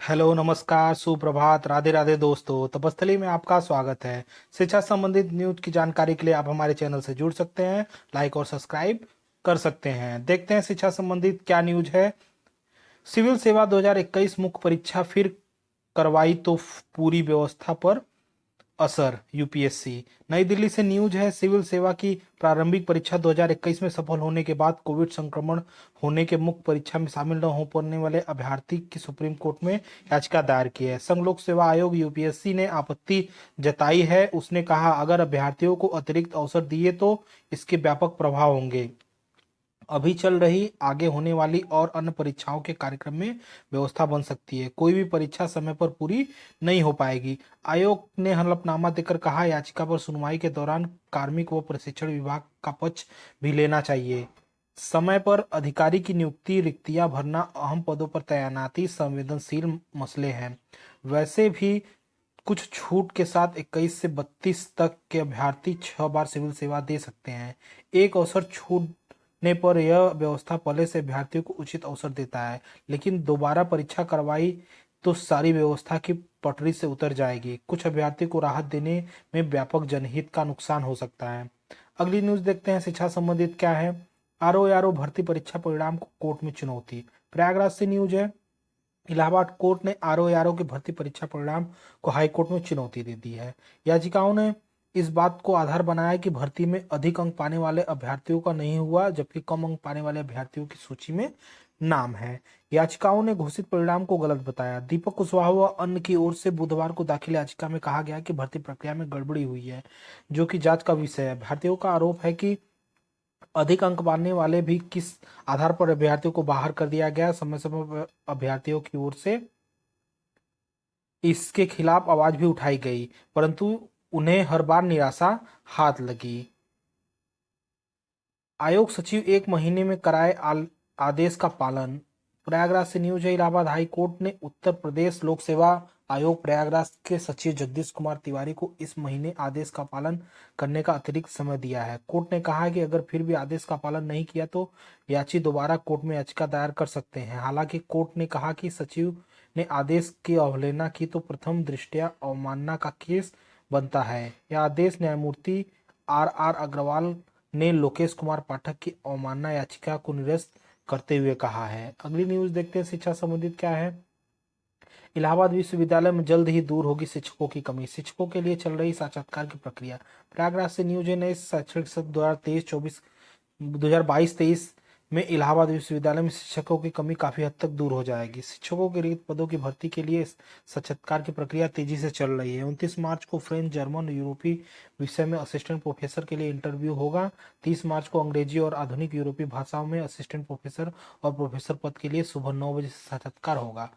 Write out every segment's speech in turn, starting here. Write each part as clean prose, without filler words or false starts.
Hello, नमस्कार, सुप्रभात, राधे राधे दोस्तों। तपस्थली में आपका स्वागत है। शिक्षा संबंधित न्यूज की जानकारी के लिए आप हमारे चैनल से जुड़ सकते हैं, लाइक और सब्सक्राइब कर सकते हैं। देखते हैं शिक्षा संबंधित क्या न्यूज है। सिविल सेवा 2021 मुख्य परीक्षा फिर करवाई तो पूरी व्यवस्था पर असर। यूपीएससी नई दिल्ली से न्यूज है। सिविल सेवा की प्रारंभिक परीक्षा 2021 में सफल होने के बाद कोविड संक्रमण होने के मुख्य परीक्षा में शामिल न हो पाने वाले अभ्यर्थी की सुप्रीम कोर्ट में याचिका दायर की है। संघ लोक सेवा आयोग यूपीएससी ने आपत्ति जताई है। उसने कहा, अगर अभ्यर्थियों को अतिरिक्त अवसर दिए तो इसके व्यापक प्रभाव होंगे। अभी चल रही, आगे होने वाली और अन्य परीक्षाओं के कार्यक्रम में व्यवस्था बन सकती है। कोई भी परीक्षा समय पर पूरी नहीं हो पाएगी। आयोग ने हलफनामा देकर कहा, याचिका पर सुनवाई के दौरान कार्मिक व प्रशिक्षण विभाग का पक्ष भी लेना चाहिए। समय पर अधिकारी की नियुक्ति, रिक्तियां भरना, अहम पदों पर तैनाती संवेदनशील मसले हैं। वैसे भी कुछ छूट के साथ 21 से 32 तक के अभ्यर्थी 6 बार सिविल सेवा दे सकते हैं। एक अवसर छूटने पर यह व्यवस्था पहले से अभ्यर्थियों को उचित अवसर देता है, लेकिन दोबारा परीक्षा करवाई तो सारी व्यवस्था की पटरी से उतर जाएगी। कुछ अभ्यर्थी को राहत देने में व्यापक जनहित का नुकसान हो सकता है। अगली न्यूज देखते हैं शिक्षा संबंधित क्या है। आरओ भर्ती परीक्षा परिणाम को कोर्ट में चुनौती। प्रयागराज से न्यूज है। इलाहाबाद कोर्ट ने आरओ की भर्ती परीक्षा परिणाम को हाई कोर्ट में चुनौती दे दी है। याचिकाओं ने इस बात को आधार बनाया कि भर्ती में अधिक अंक पाने वाले अभ्यर्थियों का नहीं हुआ, जबकि कम अंक पाने वाले अभ्यर्थियों की सूची में नाम है। याचिकाओं ने घोषित परिणाम को गलत बताया। दीपक कुशवाहा व अन्य की ओर से बुधवार को दाखिल याचिका में कहा गया कि भर्ती प्रक्रिया में गड़बड़ी हुई है, जो कि जांच का विषय है। अभ्यर्थियों का आरोप है कि अधिक अंक पाने वाले भी किस आधार पर अभ्यर्थियों को बाहर कर दिया गया। समय समय पर अभ्यर्थियों की ओर से इसके खिलाफ आवाज भी उठाई गई, परंतु उन्हें हर बार निराशा हाथ लगी। आयोग सचिव 1 महीने में कराए आदेश का पालन। प्रयागराज से न्यूज है। इलाहाबाद हाई कोर्ट ने उत्तर प्रदेश लोक सेवा आयोग प्रयागराज के सचिव जगदीश कुमार तिवारी को इस महीने आदेश का पालन करने का अतिरिक्त समय दिया है। कोर्ट ने कहा है कि अगर फिर भी आदेश का पालन नहीं किया तो याची दोबारा कोर्ट में याचिका दायर कर सकते हैं। हालांकि कोर्ट ने कहा कि सचिव ने आदेश की अवहेलना की तो प्रथम दृष्टया अवमानना का केस बनता है। यह आदेश न्यायमूर्ति आर अग्रवाल ने लोकेश कुमार पाठक की अवमानना याचिका को निरस्त करते हुए कहा है। अगली न्यूज देखते हैं शिक्षा संबंधित क्या है। इलाहाबाद विश्वविद्यालय में जल्द ही दूर होगी शिक्षकों की कमी। शिक्षकों के लिए चल रही साक्षात्कार की प्रक्रिया। प्रयागराज से न्यूज है। नए शैक्षणिक सत्र 2022-23 में इलाहाबाद विश्वविद्यालय में शिक्षकों की कमी काफी हद तक दूर हो जाएगी। शिक्षकों के रिक्त पदों की भर्ती के लिए साक्षात्कार की प्रक्रिया तेजी से चल रही है। 29 मार्च को फ्रेंच, जर्मन, यूरोपीय विषय में असिस्टेंट प्रोफेसर के लिए इंटरव्यू होगा। 30 मार्च को अंग्रेजी और आधुनिक यूरोपीय भाषाओं में असिस्टेंट प्रोफेसर और प्रोफेसर पद के लिए सुबह 9 बजे से साक्षात्कार होगा।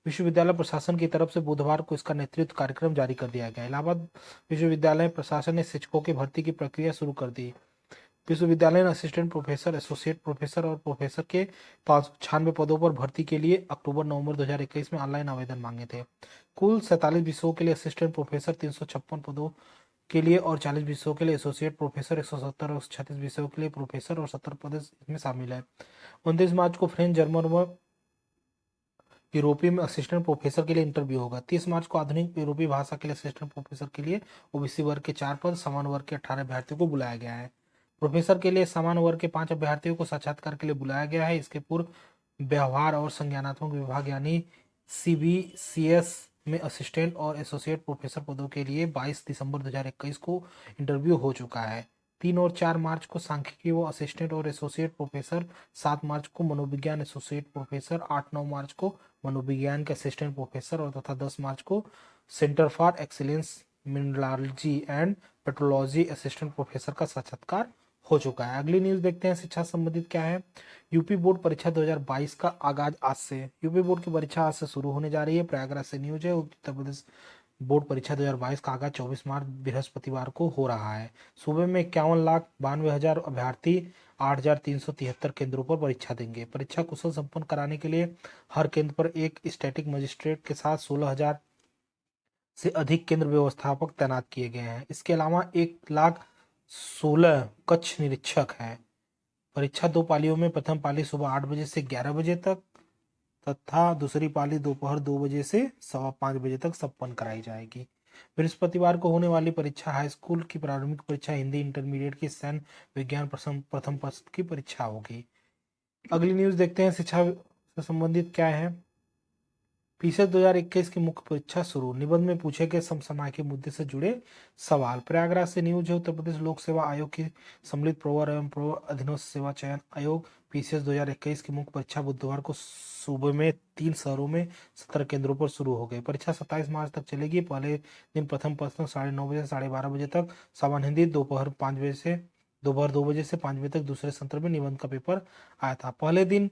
विश्वविद्यालय प्रशासन की तरफ से बुधवार को इसका नेतृत्व कार्यक्रम जारी कर दिया गया। इलाहाबाद विश्वविद्यालय प्रशासन ने शिक्षकों की भर्ती की प्रक्रिया शुरू कर दी। विश्वविद्यालय ने असिस्टेंट प्रोफेसर, एसोसिएट प्रोफेसर और प्रोफेसर के 596 पदों पर भर्ती के लिए अक्टूबर-नवंबर 2021 में ऑनलाइन आवेदन मांगे थे। कुल 47 विषयों के लिए असिस्टेंट प्रोफेसर, 356 पदों के लिए और 40 विषयों के लिए एसोसिएट प्रोफेसर, 170 और 36 विषयों के लिए प्रोफेसर और 70 पद इसमें शामिल है। 29 मार्च को फ्रेंच, जर्मन व यूरोपीय में असिस्टेंट प्रोफेसर के लिए इंटरव्यू होगा। 30 मार्च को आधुनिक यूरोपीय भाषा के लिए असिस्टेंट प्रोफेसर के लिए ओबीसी वर्ग के 4 पद, समान वर्ग के 18 अभ्यर्थियों को बुलाया गया है। प्रोफेसर के लिए समान वर्ग के 5 अभ्यर्थियों को साक्षात्कार के लिए बुलाया गया है। इसके पूर्व व्यवहार और संज्ञानात्मक विभाग यानी सीबीसीएस में असिस्टेंट और एसोसिएट प्रोफेसर पदों के लिए 22 दिसंबर 2021 को इंटरव्यू हो चुका है। 3 और 4 मार्च को सांख्यिकी व असिस्टेंट और एसोसिएट प्रोफेसर, 7 मार्च को मनोविज्ञान एसोसिएट प्रोफेसर, 8-9 मार्च को मनोविज्ञान के असिस्टेंट प्रोफेसर और तथा 10 मार्च को centre for excellence mineralogy and petrology assistant professor का साक्षात्कार हो चुका है। अगली न्यूज देखते हैं शिक्षा संबंधित क्या है। यूपी बोर्ड परीक्षा 2022 का आगाज आज से। यूपी बोर्ड की परीक्षा आज से शुरू होने जा रही है। प्रयागराज से न्यूज है। उत्तर प्रदेश बोर्ड परीक्षा 2022 का आगाज 24 मार्च बृहस्पतिवार को हो रहा है। सूबे में 51,92,000 अभ्यर्थी 8,373 केंद्रों पर परीक्षा देंगे। परीक्षा कुशल संपन्न कराने के लिए हर केंद्र पर एक स्टैटिक मजिस्ट्रेट के साथ 16,000 से अधिक केंद्र व्यवस्थापक तैनात किए गए हैं। इसके अलावा 1,16,000 कक्ष निरीक्षक हैं। परीक्षा 2 पालियों में प्रथम पाली सुबह 8 बजे से 11 बजे तक तथा दूसरी पाली दोपहर 2 बजे से 5:15 बजे तक संपन्न कराई जाएगी। बृहस्पतिवार को होने वाली परीक्षा हाई स्कूल की प्रारंभिक परीक्षा, हिंदी इंटरमीडिएट की सैन्य विज्ञान प्रथम पत्र की परीक्षा होगी। अगली न्यूज देखते हैं, शिक्षा से संबंधित क्या है। पीसेट 2021 की मुख्य परीक्षा शुरू, निबंध में पूछे गए समसामयिक मुद्दे से जुड़े सवाल। प्रयागराज से न्यूज है, उत्तर प्रदेश लोक सेवा आयोग की सम्मिलित प्रवर एवं प्रवर अधीनस्थ सेवा चयन आयोग पीसीएस 2021 की मुख्य परीक्षा बुधवार को सूबे में 3 शहरों में 17 केंद्रों पर शुरू हो गई। परीक्षा 27 मार्च तक चलेगी। पहले दिन प्रथम प्रश्न 9:30 से 12:30 तक, सामान्य हिंदी दोपहर 2 बजे से 5 बजे तक। दूसरे सत्र में निबंध का पेपर आया था। पहले दिन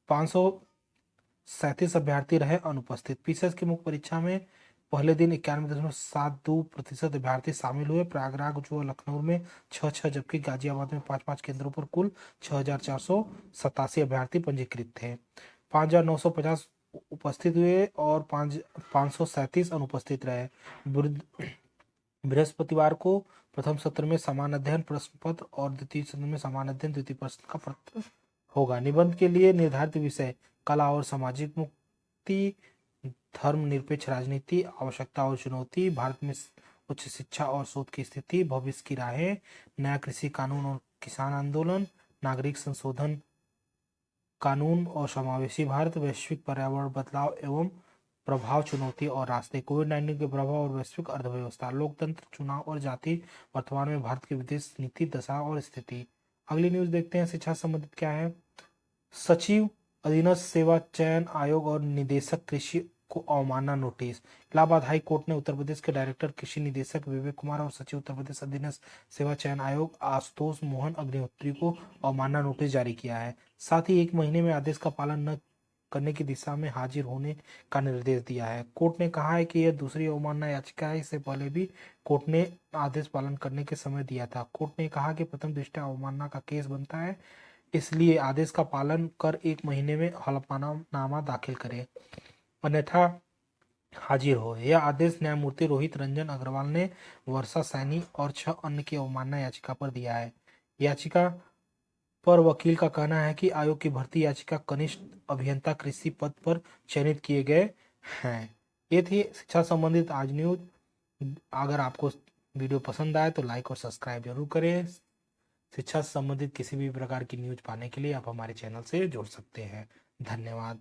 537 अभ्यर्थी रहे अनुपस्थित। पीसीएस की मुख्य परीक्षा में पहले दिन 91.72% अभ्यर्थी शामिल हुए। प्रयागराज व लखनऊ में 6 जबकि गाजियाबाद में 5 केंद्रों पर कुल 6,487 अभ्यर्थी पंजीकृत थे। 5,950 उपस्थित हुए और 537 अनुपस्थित रहे। बृहस्पतिवार को प्रथम सत्र में समान अध्ययन प्रश्न पत्र और द्वितीय सत्र में समान अध्ययन द्वितीय प्रश्न का पत्र होगा। निबंध के लिए निर्धारित विषय कला और सामाजिक मुक्ति, धर्मनिरपेक्ष राजनीति, आवश्यकता और चुनौती, भारत में उच्च शिक्षा और शोध की स्थिति, भविष्य की राहें, नया कृषि कानून और किसान आंदोलन, नागरिक संशोधन कानून और समावेशी भारत, वैश्विक पर्यावरण बदलाव एवं प्रभाव, चुनौती और रास्ते, कोविड-19 के प्रभाव और वैश्विक अर्थव्यवस्था, लोकतंत्र, चुनाव और जाति, वर्तमान में भारत की विदेश नीति दशा और स्थिति। अगली न्यूज देखते हैं, शिक्षा संबंधित क्या है। सचिव अधीनस्थ सेवा चयन आयोग और निदेशक कृषि को अवमानना नोटिस। इलाहाबाद हाई कोर्ट ने उत्तर प्रदेश के डायरेक्टर कृषि निदेशक विवेक कुमार और सचिव उत्तर प्रदेश अधीनस्थ सेवा चयन आयोग आशुतोष मोहन अग्निहोत्री को अवमानना नोटिस जारी किया है। साथ ही 1 महीने में आदेश का पालन न करने की दिशा में हाजिर होने का निर्देश दिया है। कोर्ट ने कहा है कि यह दूसरी अवमानना याचिका है। इससे पहले भी कोर्ट ने आदेश पालन करने के समय दिया था। कोर्ट ने कहा कि प्रथम दृष्टया अवमानना का केस बनता है, इसलिए आदेश का पालन कर 1 महीने में हलफनामा दाखिल करें, अन्यथा हाजिर हो। यह आदेश न्यायमूर्ति रोहित रंजन अग्रवाल ने वर्षा सैनी और 6 अन्य की अवमानना याचिका पर दिया है। याचिका पर वकील का कहना है कि आयोग की भर्ती याचिका कनिष्ठ अभियंता कृषि पद पर चयनित किए गए हैं। ये थी शिक्षा संबंधित आज न्यूज। अगर आपको वीडियो पसंद आए तो लाइक और सब्सक्राइब जरूर करें। शिक्षा से संबंधित किसी भी प्रकार की न्यूज पाने के लिए आप हमारे चैनल से जुड़ सकते हैं। धन्यवाद।